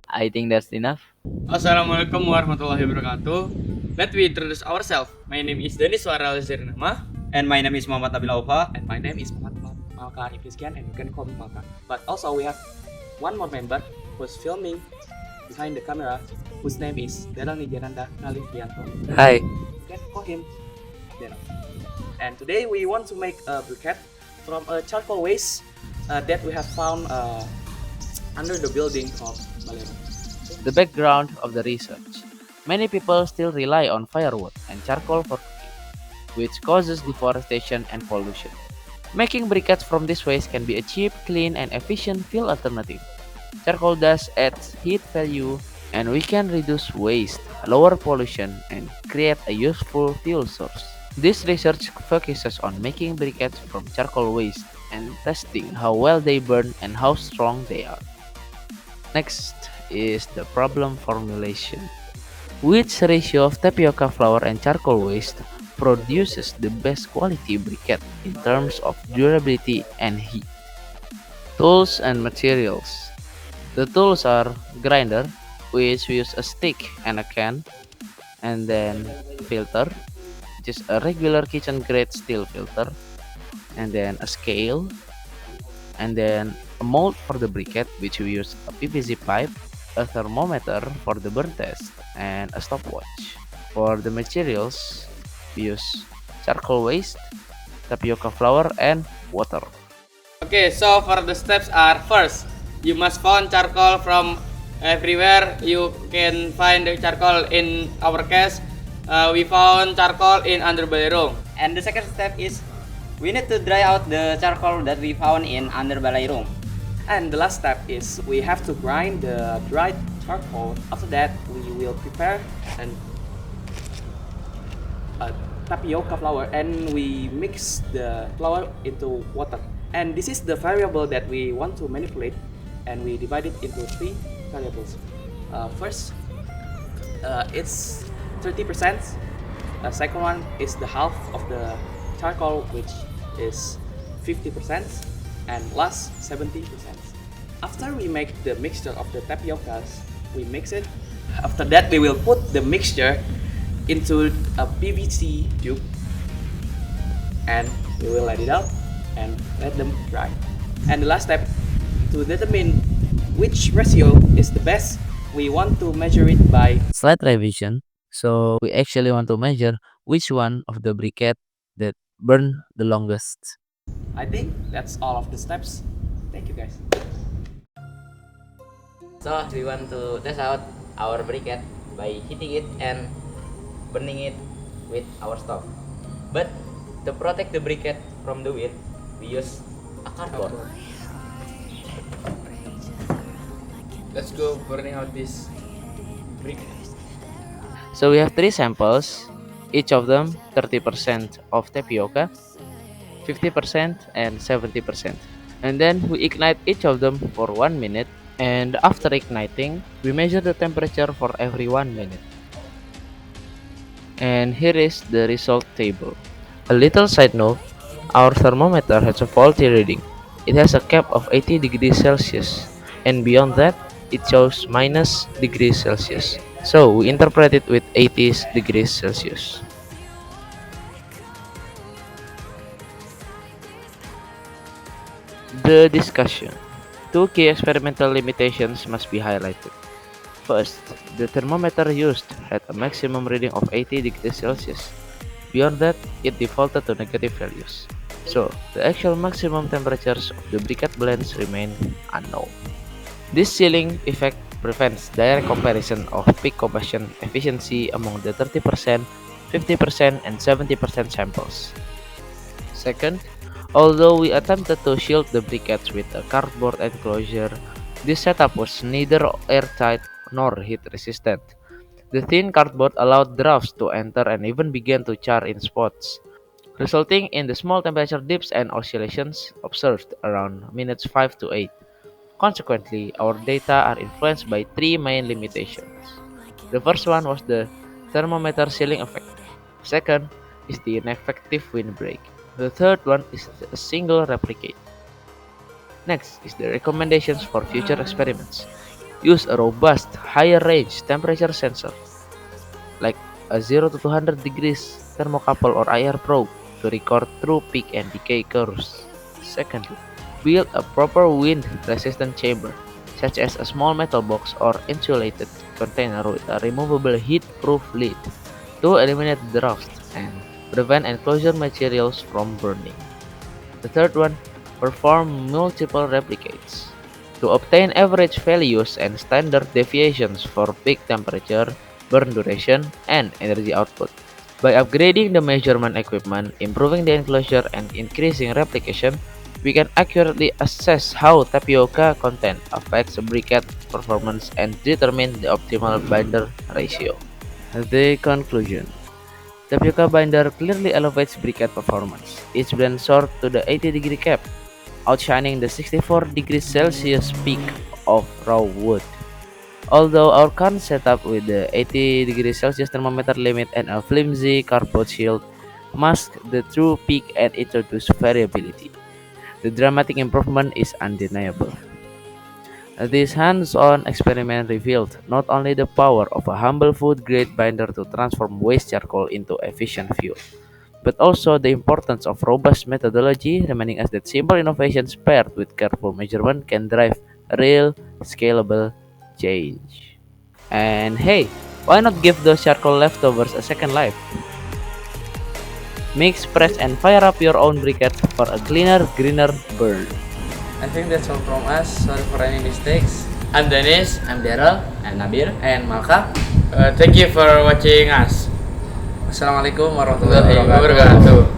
I think that's enough. Assalamualaikum warahmatullahi wabarakatuh. Let we introduce ourselves. My name is Denis Suara Nama. And my name is Muhammad Abil Aufa. And my name is Muhammad Malka Ifriskian, and you can call me Malka. But also we have one more member who's filming behind the camera, whose name is Delal Nijananda Nalifianto. Hi. You can call him Delal. And today we want to make a briquette from a charcoal waste that we have found under the building of Balera. The background of the research. Many people still rely on firewood and charcoal for cooking, which causes deforestation and pollution. Making briquettes from this waste can be a cheap, clean, and efficient fuel alternative. Charcoal thus adds heat value, and we can reduce waste, lower pollution, and create a useful fuel source. This research focuses on making briquettes from charcoal waste and testing how well they burn and how strong they are. Next is the problem formulation. Which ratio of tapioca flour and charcoal waste produces the best quality briquette in terms of durability and heat? Tools and materials. The tools are grinder, which we use a stick and a can, and then filter, which is a regular kitchen grade steel filter, and then a scale, and then a mold for the briquette, which we use a PVC pipe, a thermometer for the burn test, and a stopwatch. For the materials, we use charcoal waste, tapioca flour, and water. Okay, so for the steps are: first, you must find charcoal from everywhere. You can find the charcoal in our case. We found charcoal in under room. And the second step is we need to dry out the charcoal that we found in under balai room. And the last step is we have to grind the dried charcoal. After that, we will prepare an tapioca flour, and we mix the flour into water. And this is the variable that we want to manipulate, and we divide it into three variables. First, it's 30%. Second one is the half of the charcoal, which is 50%, and last 70%. After we make the mixture of the tapiocas, we mix it. After that, we will put the mixture into a PVC tube, and we will let it out and let them dry. And the last step, to determine which ratio is the best, we want to measure it by Slight revision. So we actually want to measure which one of the briquette that burn the longest. I think that's all of the steps. Thank you guys. So we want to test out our briquette by heating it and burning it with our stove. But to protect the briquette from the wind, we use a cardboard. Let's go burning out this brick. So we have three samples, each of them 30% of tapioca, 50% and 70%. And then we ignite each of them for 1 minute, and after igniting, we measure the temperature for every 1 minute. And here is the result table. A little side note, our thermometer has a faulty reading. It has a cap of 80 degrees Celsius, and beyond that, it shows minus degrees Celsius. So we interpret it with 80 degrees Celsius. The discussion. Two key experimental limitations must be highlighted. First, the thermometer used had a maximum reading of 80 degrees Celsius. Beyond that, it defaulted to negative values. So, the actual maximum temperatures of the briquette blends remain unknown. This ceiling effect prevents direct comparison of peak combustion efficiency among the 30%, 50%, and 70% samples. Second, although we attempted to shield the briquettes with a cardboard enclosure, this setup was neither airtight nor heat resistant. The thin cardboard allowed drafts to enter and even began to char in spots, resulting in the small temperature dips and oscillations observed around minutes 5 to 8. Consequently, our data are influenced by three main limitations. The first one was the thermometer ceiling effect. Second is the ineffective windbreak. The third one is a single replicate. Next is the recommendations for future experiments. Use a robust, higher range temperature sensor like a 0 to 200 degrees thermocouple or IR probe to record true peak and decay curves. Secondly, build a proper wind resistant chamber, such as a small metal box or insulated container with a removable heat proof lid to eliminate draft and prevent enclosure materials from burning. The third one, perform multiple replicates to obtain average values and standard deviations for peak temperature, burn duration, and energy output. By upgrading the measurement equipment, improving the enclosure, and increasing replication, we can accurately assess how tapioca content affects briquette performance and determine the optimal binder ratio. The conclusion. Tapioca binder clearly elevates briquette performance. Each blend soared to the 80-degree cap, outshining the 64 degrees Celsius peak of raw wood. Although our current setup with the 80 degrees Celsius thermometer limit and a flimsy cardboard shield masks the true peak and introduce variability, the dramatic improvement is undeniable. This hands-on experiment revealed not only the power of a humble food-grade binder to transform waste charcoal into efficient fuel, but also the importance of robust methodology, reminding us that simple innovations paired with careful measurement can drive real, scalable change. And hey, why not give those charcoal leftovers a second life? Mix, press, and fire up your own briquette for a cleaner, greener burn. I think that's all from us. Sorry for any mistakes. I'm Dennis. I'm Daryl I'm Nabil. and Malka. Thank you for watching us. Assalamualaikum warahmatullahi wabarakatuh. Wabarakatuh.